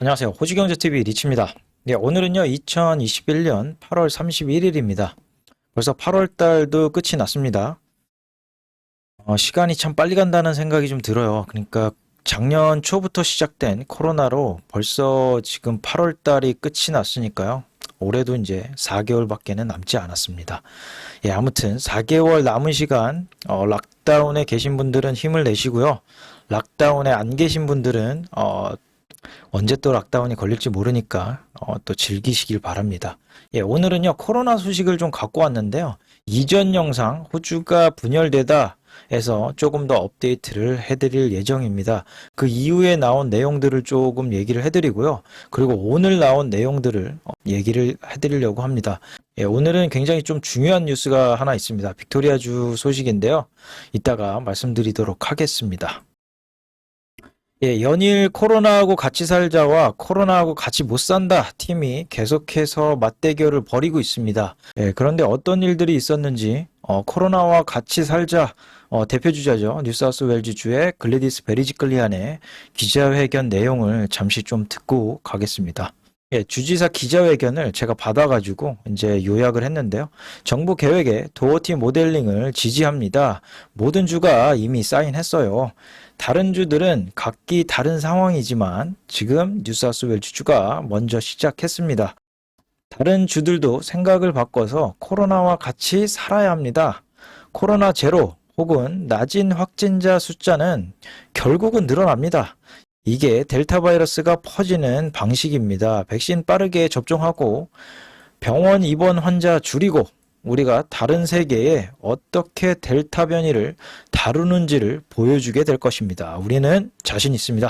안녕하세요. 호주경제TV 리치입니다. 네, 오늘은요, 2021년 8월 31일입니다. 벌써 8월 달도 끝이 났습니다. 시간이 참 빨리 간다는 생각이 좀 들어요. 그러니까 작년 초부터 시작된 코로나로 벌써 지금 8월 달이 끝이 났으니까요. 올해도 이제 4개월밖에는 남지 않았습니다. 예, 아무튼 4개월 남은 시간, 락다운에 계신 분들은 힘을 내시고요. 락다운에 안 계신 분들은, 언제 또 락다운이 걸릴지 모르니까 또 즐기시길 바랍니다. 예, 오늘은요 코로나 소식을 좀 갖고 왔는데요. 이전 영상 호주가 분열되다 해서 조금 더 업데이트를 해드릴 예정입니다. 그 이후에 나온 내용들을 조금 얘기를 해드리고요. 그리고 오늘 나온 내용들을 얘기를 해드리려고 합니다. 예, 오늘은 굉장히 좀 중요한 뉴스가 하나 있습니다. 빅토리아주 소식인데요. 이따가 말씀드리도록 하겠습니다. 예, 연일 코로나하고 같이 살자와 코로나하고 같이 못 산다 팀이 계속해서 맞대결을 벌이고 있습니다. 예, 그런데 어떤 일들이 있었는지 코로나와 같이 살자 대표주자죠. 뉴사우스웨일즈주의 글래디스 베리지클리안의 기자회견 내용을 잠시 좀 듣고 가겠습니다. 예, 주지사 기자회견을 제가 받아가지고 이제 요약을 했는데요. 정부 계획에 도어티 모델링을 지지합니다. 모든 주가 이미 사인했어요. 다른 주들은 각기 다른 상황이지만 지금 뉴사우스웨일즈 주가 먼저 시작했습니다. 다른 주들도 생각을 바꿔서 코로나와 같이 살아야 합니다. 코로나 제로 혹은 낮은 확진자 숫자는 결국은 늘어납니다. 이게 델타 바이러스가 퍼지는 방식입니다. 백신 빠르게 접종하고 병원 입원 환자 줄이고 우리가 다른 세계에 어떻게 델타 변이를 다루는지를 보여주게 될 것입니다. 우리는 자신 있습니다.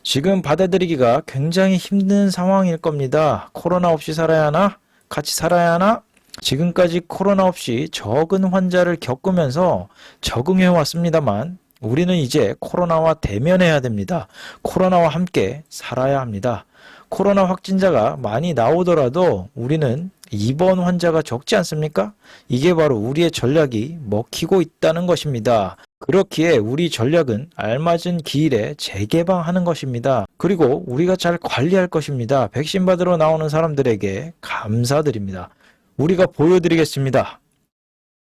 지금 받아들이기가 굉장히 힘든 상황일 겁니다. 코로나 없이 살아야 하나? 같이 살아야 하나? 지금까지 코로나 없이 적은 환자를 겪으면서 적응해 왔습니다만 우리는 이제 코로나와 대면해야 됩니다. 코로나와 함께 살아야 합니다. 코로나 확진자가 많이 나오더라도 우리는 입원 환자가 적지 않습니까? 이게 바로 우리의 전략이 먹히고 있다는 것입니다. 그렇기에 우리 전략은 알맞은 기일에 재개방하는 것입니다. 그리고 우리가 잘 관리할 것입니다. 백신 받으러 나오는 사람들에게 감사드립니다. 우리가 보여드리겠습니다.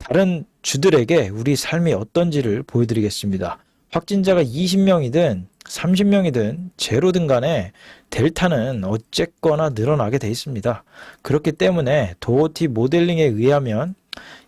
다른 주들에게 우리 삶이 어떤지를 보여드리겠습니다. 확진자가 20명이든 30명이든 제로든 간에 델타는 어쨌거나 늘어나게 돼 있습니다. 그렇기 때문에 도어티 모델링에 의하면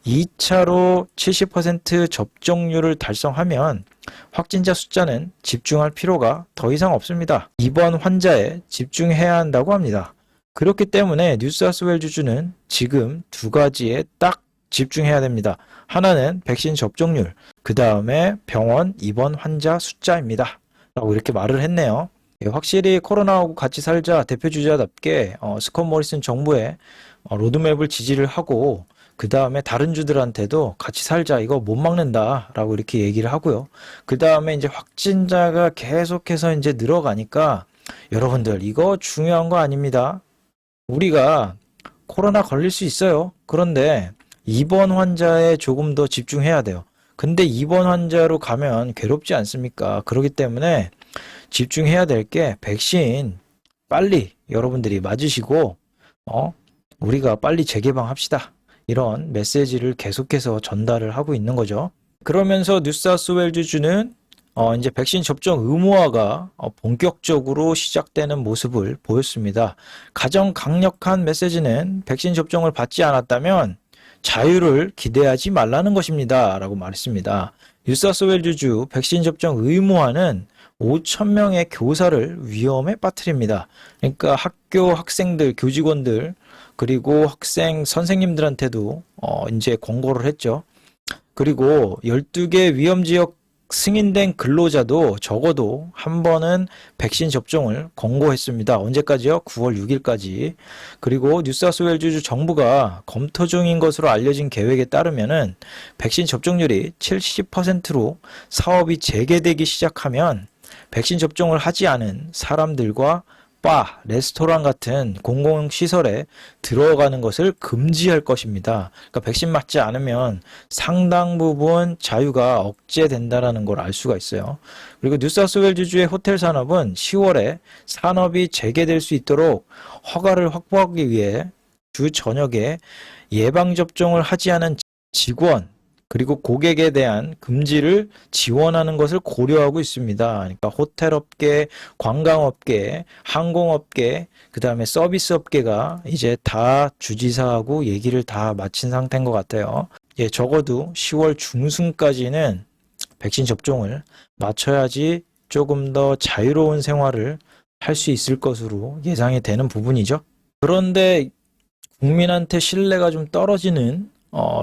2차로 70% 접종률을 달성하면 확진자 숫자는 집중할 필요가 더 이상 없습니다. 입원 환자에 집중해야 한다고 합니다. 그렇기 때문에 뉴사우스웨일즈주는 지금 두 가지에 딱 집중해야 됩니다. 하나는 백신 접종률, 그 다음에 병원 입원 환자 숫자입니다. 라고 이렇게 말을 했네요. 예, 확실히 코로나하고 같이 살자 대표주자답게 스콧 모리슨 정부의 로드맵을 지지를 하고 그 다음에 다른 주들한테도 같이 살자 이거 못 막는다 라고 이렇게 얘기를 하고요. 그 다음에 이제 확진자가 계속해서 이제 늘어가니까 여러분들 이거 중요한 거 아닙니다. 우리가 코로나 걸릴 수 있어요. 그런데 입원 환자에 조금 더 집중해야 돼요. 근데 입원 환자로 가면 괴롭지 않습니까? 그렇기 때문에 집중해야 될 게 백신 빨리 여러분들이 맞으시고 우리가 빨리 재개방합시다. 이런 메시지를 계속해서 전달을 하고 있는 거죠. 그러면서 뉴사우스웨일즈주는 이제 백신 접종 의무화가 본격적으로 시작되는 모습을 보였습니다. 가장 강력한 메시지는 백신 접종을 받지 않았다면 자유를 기대하지 말라는 것입니다. 라고 말했습니다. 뉴사우스웨일즈주 백신 접종 의무화는 5,000명의 교사를 위험에 빠뜨립니다. 그러니까 학교 학생들, 교직원들, 그리고 학생 선생님들한테도 이제 권고를 했죠. 그리고 12개 위험지역 승인된 근로자도 적어도 한 번은 백신 접종을 권고했습니다. 언제까지요? 9월 6일까지. 그리고 뉴사우스웨일즈 정부가 검토 중인 것으로 알려진 계획에 따르면은 백신 접종률이 70%로 사업이 재개되기 시작하면 백신 접종을 하지 않은 사람들과 바, 레스토랑 같은 공공시설에 들어가는 것을 금지할 것입니다. 그러니까 백신 맞지 않으면 상당 부분 자유가 억제된다는 걸 알 수가 있어요. 그리고 뉴사우스웨일즈주의 호텔 산업은 10월에 산업이 재개될 수 있도록 허가를 확보하기 위해 주 저녁에 예방접종을 하지 않은 직원, 그리고 고객에 대한 금지를 지원하는 것을 고려하고 있습니다. 그러니까 호텔업계, 관광업계, 항공업계, 그 다음에 서비스업계가 이제 다 주지사하고 얘기를 다 마친 상태인 것 같아요. 예, 적어도 10월 중순까지는 백신 접종을 마쳐야지 조금 더 자유로운 생활을 할 수 있을 것으로 예상이 되는 부분이죠. 그런데 국민한테 신뢰가 좀 떨어지는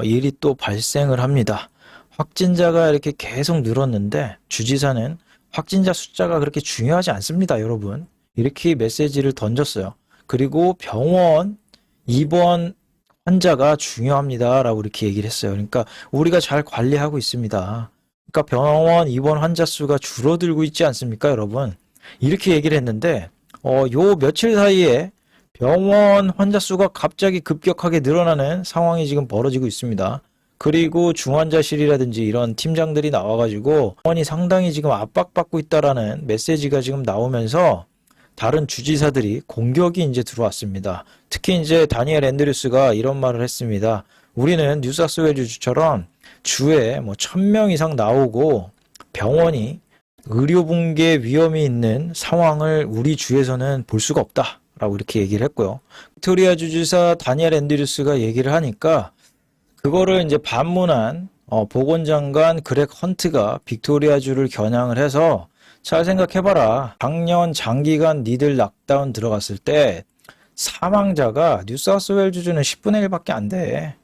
일이 또 발생을 합니다. 확진자가 이렇게 계속 늘었는데 주지사는 확진자 숫자가 그렇게 중요하지 않습니다, 여러분. 이렇게 메시지를 던졌어요. 그리고 병원 입원 환자가 중요합니다라고 이렇게 얘기를 했어요. 그러니까 우리가 잘 관리하고 있습니다. 그러니까 병원 입원 환자 수가 줄어들고 있지 않습니까, 여러분? 이렇게 얘기를 했는데 요 며칠 사이에 병원 환자 수가 갑자기 급격하게 늘어나는 상황이 지금 벌어지고 있습니다. 그리고 중환자실이라든지 이런 팀장들이 나와가지고 병원이 상당히 지금 압박받고 있다라는 메시지가 지금 나오면서 다른 주지사들이 공격이 이제 들어왔습니다. 특히 이제 다니엘 앤드류스가 이런 말을 했습니다. 우리는 뉴사우스웨일즈주처럼 주에 뭐 1000명 이상 나오고 병원이 의료 붕괴 위험이 있는 상황을 우리 주에서는 볼 수가 없다. 라고 이렇게 얘기를 했고요. 빅토리아 주지사 다니엘 앤드류스가 얘기를 하니까 그거를 이제 반문한 보건장관 그렉 헌트가 빅토리아주를 겨냥을 해서 잘 생각해봐라. 작년 장기간 니들 락다운 들어갔을 때 사망자가 뉴사우스웨일즈주는 10분의 1밖에 안 돼.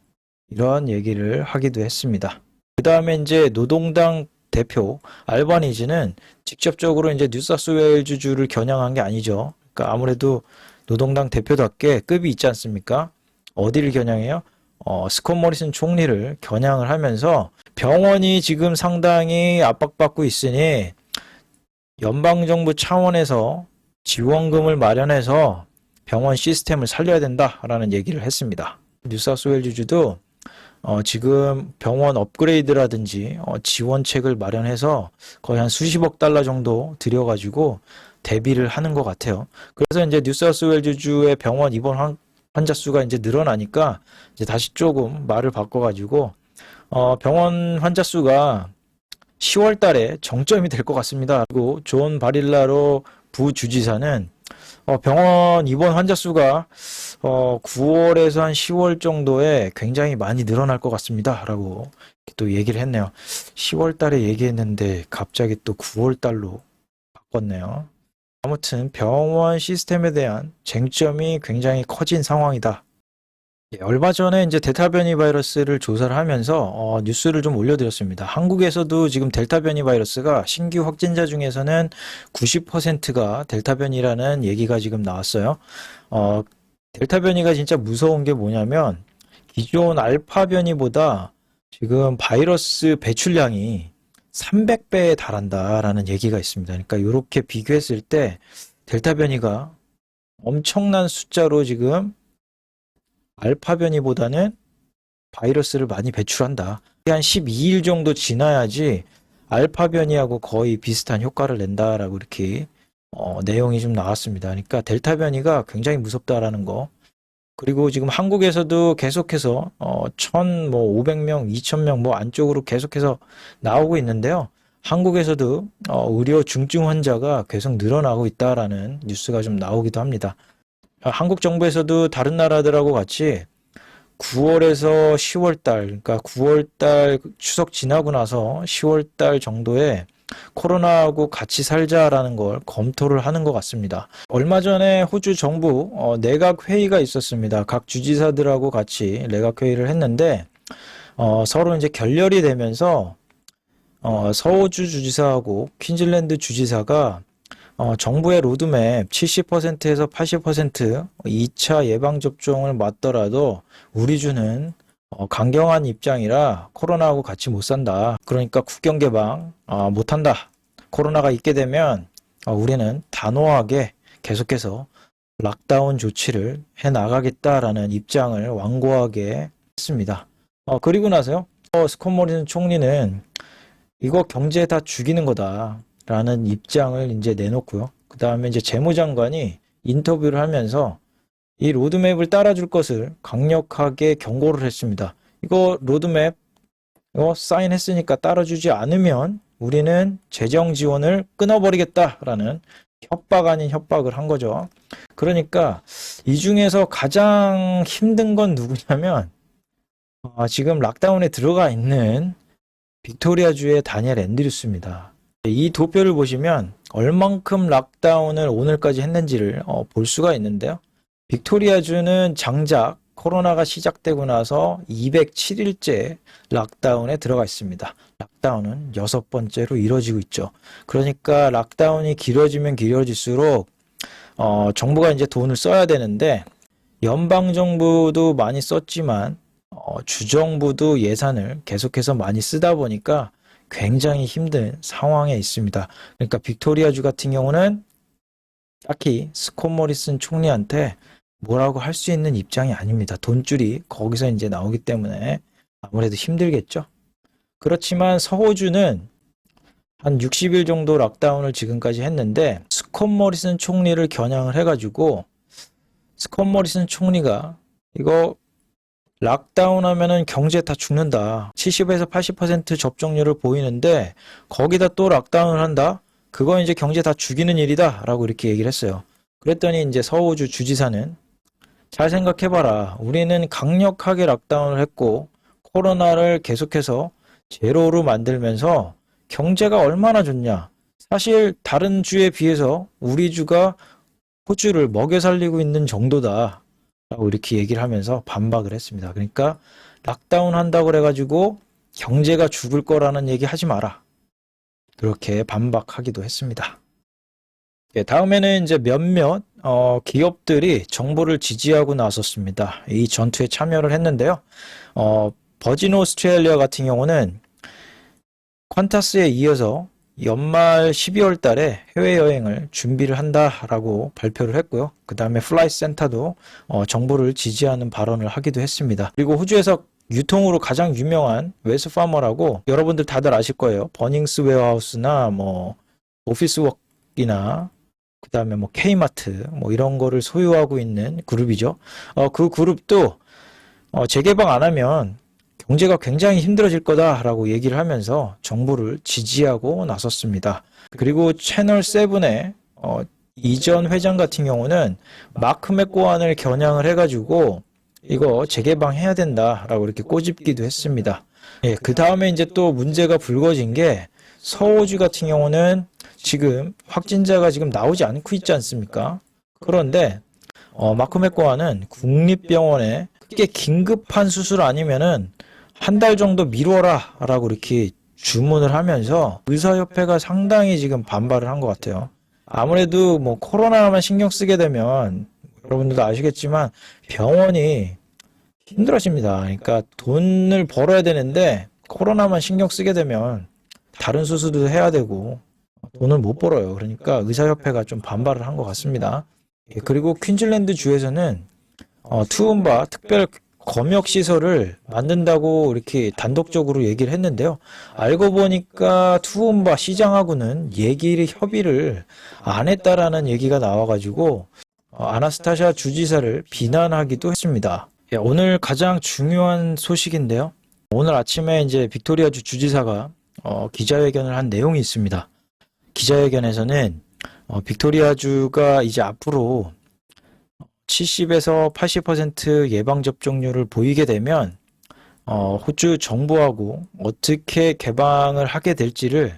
이런 얘기를 하기도 했습니다. 그 다음에 이제 노동당 대표 알바니지는 직접적으로 이제 뉴사우스웨일즈주를 겨냥한 게 아니죠. 그러니까 아무래도 노동당 대표답게 급이 있지 않습니까? 어디를 겨냥해요? 스콧 모리슨 총리를 겨냥을 하면서 병원이 지금 상당히 압박받고 있으니 연방정부 차원에서 지원금을 마련해서 병원 시스템을 살려야 된다라는 얘기를 했습니다. 뉴사우스웨일즈주도 지금 병원 업그레이드라든지 지원책을 마련해서 거의 한 수십억 달러 정도 들여가지고 대비를 하는 것 같아요. 그래서 이제 뉴사우스웨일즈주의 병원 입원 환자 수가 이제 늘어나니까 이제 다시 조금 말을 바꿔가지고 병원 환자 수가 10월 달에 정점이 될 것 같습니다. 그리고 존 바릴라로 부주지사는 병원 입원 환자 수가 9월에서 한 10월 정도에 굉장히 많이 늘어날 것 같습니다. 라고 또 얘기를 했네요. 10월 달에 얘기했는데 갑자기 또 9월 달로 바꿨네요. 아무튼 병원 시스템에 대한 쟁점이 굉장히 커진 상황이다. 얼마 전에 이제 델타 변이 바이러스를 조사를 하면서 뉴스를 좀 올려드렸습니다. 한국에서도 지금 델타 변이 바이러스가 신규 확진자 중에서는 90%가 델타 변이라는 얘기가 지금 나왔어요. 델타 변이가 진짜 무서운 게 뭐냐면 기존 알파 변이보다 지금 바이러스 배출량이 300배에 달한다라는 얘기가 있습니다. 그러니까 이렇게 비교했을 때 델타 변이가 엄청난 숫자로 지금 알파 변이보다는 바이러스를 많이 배출한다. 한 12일 정도 지나야지 알파 변이하고 거의 비슷한 효과를 낸다라고 이렇게 내용이 좀 나왔습니다. 그러니까 델타 변이가 굉장히 무섭다라는 거. 그리고 지금 한국에서도 계속해서 1,500명, 2,000명 뭐 안쪽으로 계속해서 나오고 있는데요. 한국에서도 의료 중증 환자가 계속 늘어나고 있다라는 뉴스가 좀 나오기도 합니다. 한국 정부에서도 다른 나라들하고 같이 9월에서 10월 달, 그러니까 9월 달 추석 지나고 나서 10월 달 정도에 코로나하고 같이 살자라는 걸 검토를 하는 것 같습니다. 얼마 전에 호주 정부 내각 회의가 있었습니다. 각 주지사들하고 같이 내각 회의를 했는데 서로 이제 결렬이 되면서 서호주 주지사하고 퀸즐랜드 주지사가 정부의 로드맵 70%에서 80% 2차 예방접종을 맞더라도 우리 주는 강경한 입장이라 코로나하고 같이 못 산다. 그러니까 국경 개방 못 한다. 코로나가 있게 되면 우리는 단호하게 계속해서 락다운 조치를 해 나가겠다라는 입장을 완고하게 했습니다. 그리고 나서요. 스콧 모리슨 총리는 이거 경제 다 죽이는 거다라는 입장을 이제 내놓고요. 그 다음에 이제 재무장관이 인터뷰를 하면서 이 로드맵을 따라줄 것을 강력하게 경고를 했습니다. 이거 로드맵 사인했으니까 따라주지 않으면 우리는 재정 지원을 끊어버리겠다라는 협박 아닌 협박을 한 거죠. 그러니까 이 중에서 가장 힘든 건 누구냐면 지금 락다운에 들어가 있는 빅토리아주의 다니엘 앤드류스입니다. 이 도표를 보시면 얼만큼 락다운을 오늘까지 했는지를 볼 수가 있는데요. 빅토리아주는 장작 코로나가 시작되고 나서 207일째 락다운에 들어가 있습니다. 락다운은 6번째로 이뤄지고 있죠. 그러니까 락다운이 길어지면 길어질수록 정부가 이제 돈을 써야 되는데 연방정부도 많이 썼지만 주정부도 예산을 계속해서 많이 쓰다 보니까 굉장히 힘든 상황에 있습니다. 그러니까 빅토리아주 같은 경우는 딱히 스콧 모리슨 총리한테 뭐라고 할 수 있는 입장이 아닙니다. 돈줄이 거기서 이제 나오기 때문에 아무래도 힘들겠죠. 그렇지만 서호주는 한 60일 정도 락다운을 지금까지 했는데 스콧 모리슨 총리를 겨냥을 해가지고 스콧 모리슨 총리가 이거 락다운 하면은 경제 다 죽는다. 70에서 80% 접종률을 보이는데 거기다 또 락다운을 한다? 그거 이제 경제 다 죽이는 일이다 라고 이렇게 얘기를 했어요. 그랬더니 이제 서호주 주지사는 잘 생각해봐라. 우리는 강력하게 락다운을 했고 코로나를 계속해서 제로로 만들면서 경제가 얼마나 좋냐. 사실 다른 주에 비해서 우리 주가 호주를 먹여 살리고 있는 정도다 라고 이렇게 얘기를 하면서 반박을 했습니다. 그러니까 락다운 한다고 그래가지고 경제가 죽을 거라는 얘기 하지 마라. 그렇게 반박하기도 했습니다. 다음에는 이제 몇몇 기업들이 정부를 지지하고 나섰습니다. 이 전투에 참여를 했는데요. 버진 오스트레일리아 같은 경우는 퀀타스에 이어서 연말 12월 달에 해외여행을 준비를 한다라고 발표를 했고요. 그 다음에 플라이 센터도 정부를 지지하는 발언을 하기도 했습니다. 그리고 호주에서 유통으로 가장 유명한 웨스파머라고 여러분들 다들 아실 거예요. 버닝스 웨어하우스나 뭐 오피스웍이나 그 다음에 뭐 K마트 뭐 이런 거를 소유하고 있는 그룹이죠. 그 그룹도 재개방 안 하면 경제가 굉장히 힘들어질 거다라고 얘기를 하면서 정부를 지지하고 나섰습니다. 그리고 채널 7의 이전 회장 같은 경우는 마크 맥고완을 겨냥을 해가지고 이거 재개방해야 된다라고 이렇게 꼬집기도 했습니다. 그 다음에 이제 또 문제가 불거진 게 서호주 같은 경우는 지금 확진자가 지금 나오지 않고 있지 않습니까? 그런데 마크 맥고완은 국립병원에 크게 긴급한 수술 아니면은 한 달 정도 미뤄라 라고 이렇게 주문을 하면서 의사협회가 상당히 지금 반발을 한 것 같아요. 아무래도 뭐 코로나만 신경 쓰게 되면 여러분들도 아시겠지만 병원이 힘들어집니다. 그러니까 돈을 벌어야 되는데 코로나만 신경 쓰게 되면 다른 수술도 해야 되고 돈을 못 벌어요. 그러니까 의사협회가 좀 반발을 한 것 같습니다. 그리고 퀸즐랜드 주에서는 투움바 특별 검역시설을 만든다고 이렇게 단독적으로 얘기를 했는데요. 알고 보니까 투움바 시장하고는 협의를 안 했다라는 얘기가 나와가지고 아나스타샤 주지사를 비난하기도 했습니다. 오늘 가장 중요한 소식인데요. 오늘 아침에 이제 빅토리아주 주지사가 기자회견을 한 내용이 있습니다. 기자회견에서는 빅토리아주가 이제 앞으로 70에서 80% 예방접종률을 보이게 되면 호주 정부하고 어떻게 개방을 하게 될지를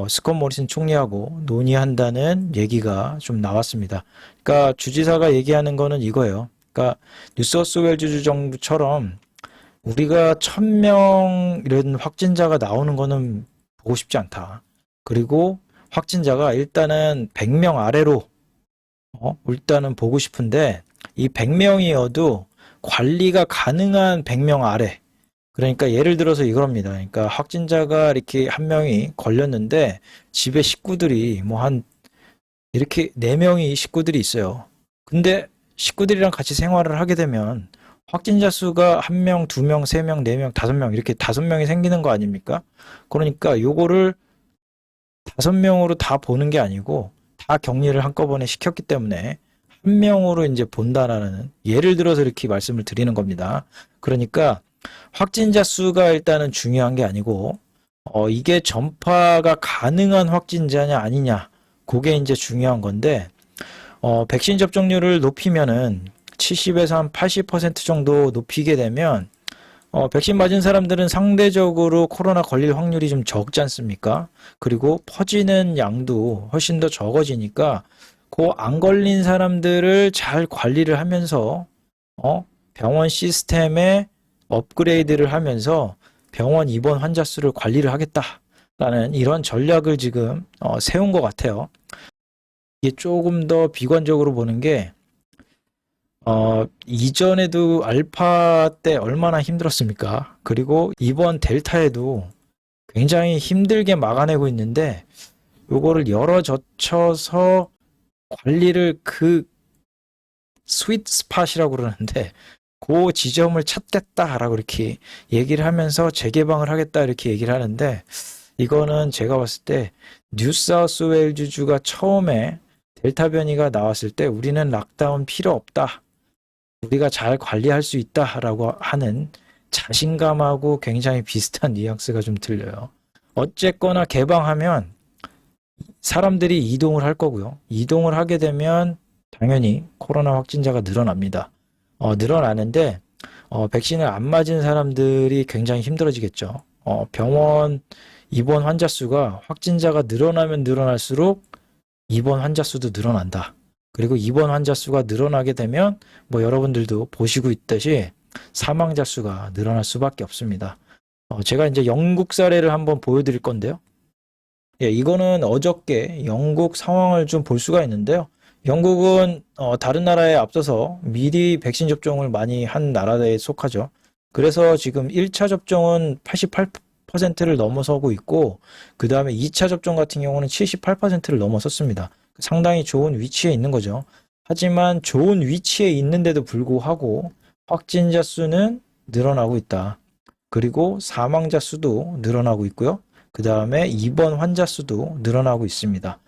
스콧 모리슨 총리하고 논의한다는 얘기가 좀 나왔습니다. 그러니까 주지사가 얘기하는 거는 이거예요. 그러니까 뉴사우스웨일즈 정부처럼 우리가 1000명 이런 확진자가 나오는 거는 보고 싶지 않다. 그리고 확진자가 일단은 100명 아래로 일단은 보고 싶은데 이 100명이어도 관리가 가능한 100명 아래. 그러니까 예를 들어서 이겁니다. 그러니까 확진자가 이렇게 한 명이 걸렸는데 집에 식구들이 뭐 한 이렇게 4명이 식구들이 있어요. 근데 식구들이랑 같이 생활을 하게 되면 확진자 수가 1명, 2명, 3명, 4명, 5명 이렇게 5명이 생기는 거 아닙니까? 그러니까 요거를 5명으로 다 보는 게 아니고 다 격리를 한꺼번에 시켰기 때문에 1명으로 이제 본다라는 예를 들어서 이렇게 말씀을 드리는 겁니다. 그러니까 확진자 수가 일단은 중요한 게 아니고 이게 전파가 가능한 확진자냐 아니냐 그게 이제 중요한 건데 백신 접종률을 높이면은 70에서 한 80% 정도 높이게 되면 백신 맞은 사람들은 상대적으로 코로나 걸릴 확률이 좀 적지 않습니까? 그리고 퍼지는 양도 훨씬 더 적어지니까 그 안 걸린 사람들을 잘 관리를 하면서 병원 시스템에 업그레이드를 하면서 병원 입원 환자 수를 관리를 하겠다라는 이런 전략을 지금 세운 것 같아요. 이게 조금 더 비관적으로 보는 게 이전에도 알파 때 얼마나 힘들었습니까? 그리고 이번 델타에도 굉장히 힘들게 막아내고 있는데 요거를 열어 젖혀서 관리를 그 스윗 스팟이라고 그러는데 그 지점을 찾겠다라고 이렇게 얘기를 하면서 재개방을 하겠다 이렇게 얘기를 하는데 이거는 제가 봤을 때 뉴사우스웨일즈주가 처음에 델타 변이가 나왔을 때 우리는 락다운 필요 없다. 우리가 잘 관리할 수 있다라고 하는 자신감하고 굉장히 비슷한 뉘앙스가 좀 들려요. 어쨌거나 개방하면 사람들이 이동을 할 거고요. 이동을 하게 되면 당연히 코로나 확진자가 늘어납니다. 늘어나는데 백신을 안 맞은 사람들이 굉장히 힘들어지겠죠. 병원 입원 환자 수가 확진자가 늘어나면 늘어날수록 입원 환자 수도 늘어난다. 그리고 입원 환자 수가 늘어나게 되면 뭐 여러분들도 보시고 있듯이 사망자 수가 늘어날 수밖에 없습니다. 제가 이제 영국 사례를 한번 보여드릴 건데요. 예, 이거는 어저께 영국 상황을 좀 볼 수가 있는데요. 영국은 다른 나라에 앞서서 미리 백신 접종을 많이 한 나라에 속하죠. 그래서 지금 1차 접종은 88%를 넘어서고 있고 그 다음에 2차 접종 같은 경우는 78%를 넘어섰습니다. 상당히 좋은 위치에 있는 거죠. 하지만 좋은 위치에 있는데도 불구하고 확진자 수는 늘어나고 있다. 그리고 사망자 수도 늘어나고 있고요. 그 다음에 입원 환자 수도 늘어나고 있습니다.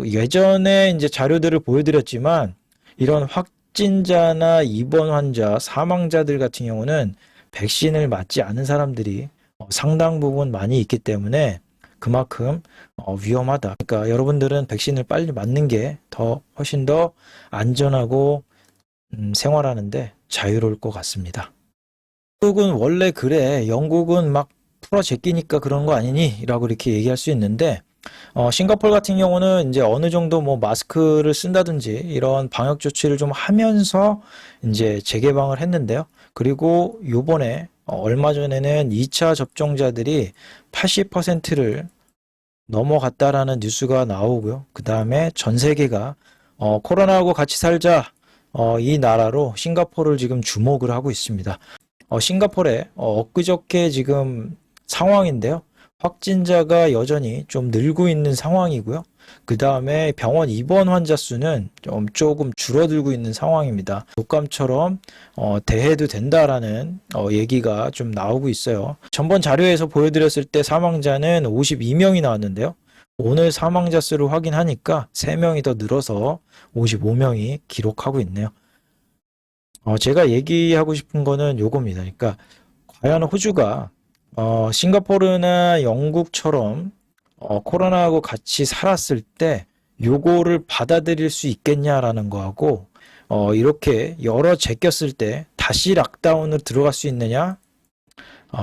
예전에 이제 자료들을 보여드렸지만 이런 확진자나 입원 환자, 사망자들 같은 경우는 백신을 맞지 않은 사람들이 상당 부분 많이 있기 때문에 그만큼 위험하다. 그러니까 여러분들은 백신을 빨리 맞는 게 훨씬 더 안전하고 생활하는데 자유로울 것 같습니다. 영국은 원래 그래. 영국은 막 풀어 제끼니까 그런 거 아니니? 라고 이렇게 얘기할 수 있는데 싱가포르 같은 경우는 이제 어느 정도 뭐 마스크를 쓴다든지 이런 방역 조치를 좀 하면서 이제 재개방을 했는데요. 그리고 요번에 얼마 전에는 2차 접종자들이 80%를 넘어갔다라는 뉴스가 나오고요. 그 다음에 전 세계가 코로나하고 같이 살자 이 나라로 싱가포르를 지금 주목을 하고 있습니다. 싱가포르에 엊그저께 지금 상황인데요. 확진자가 여전히 좀 늘고 있는 상황이고요. 그 다음에 병원 입원 환자 수는 조금 줄어들고 있는 상황입니다. 독감처럼 대해도 된다라는 얘기가 좀 나오고 있어요. 전번 자료에서 보여드렸을 때 사망자는 52명이 나왔는데요. 오늘 사망자 수를 확인하니까 3명이 더 늘어서 55명이 기록하고 있네요. 제가 얘기하고 싶은 거는 요겁니다. 그러니까 과연 호주가 싱가포르나 영국처럼 코로나하고 같이 살았을 때 요거를 받아들일 수 있겠냐라는 거하고 이렇게 열어 제꼈을 때 다시 락다운으로 들어갈 수 있느냐?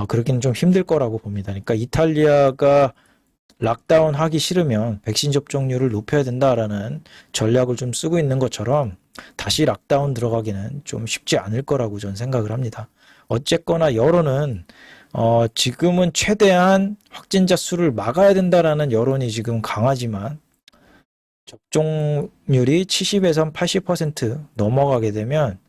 그러기는 좀 힘들 거라고 봅니다. 그러니까 이탈리아가 락다운 하기 싫으면 백신 접종률을 높여야 된다라는 전략을 좀 쓰고 있는 것처럼 다시 락다운 들어가기는 좀 쉽지 않을 거라고 저는 생각을 합니다. 어쨌거나 여론은 지금은 최대한 확진자 수를 막아야 된다라는 여론이 지금 강하지만 접종률이 70에서 80% 넘어가게 되면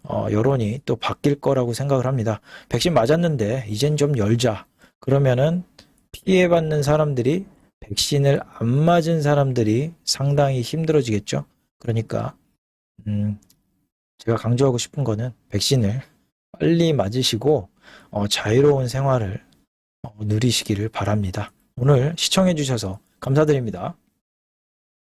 여론이 또 바뀔 거라고 생각을 합니다. 백신 맞았는데 이젠 좀 열자. 그러면은 피해받는 사람들이 백신을 안 맞은 사람들이 상당히 힘들어지겠죠. 그러니까 제가 강조하고 싶은 거는 백신을 빨리 맞으시고 자유로운 생활을 누리시기를 바랍니다. 오늘 시청해 주셔서 감사드립니다.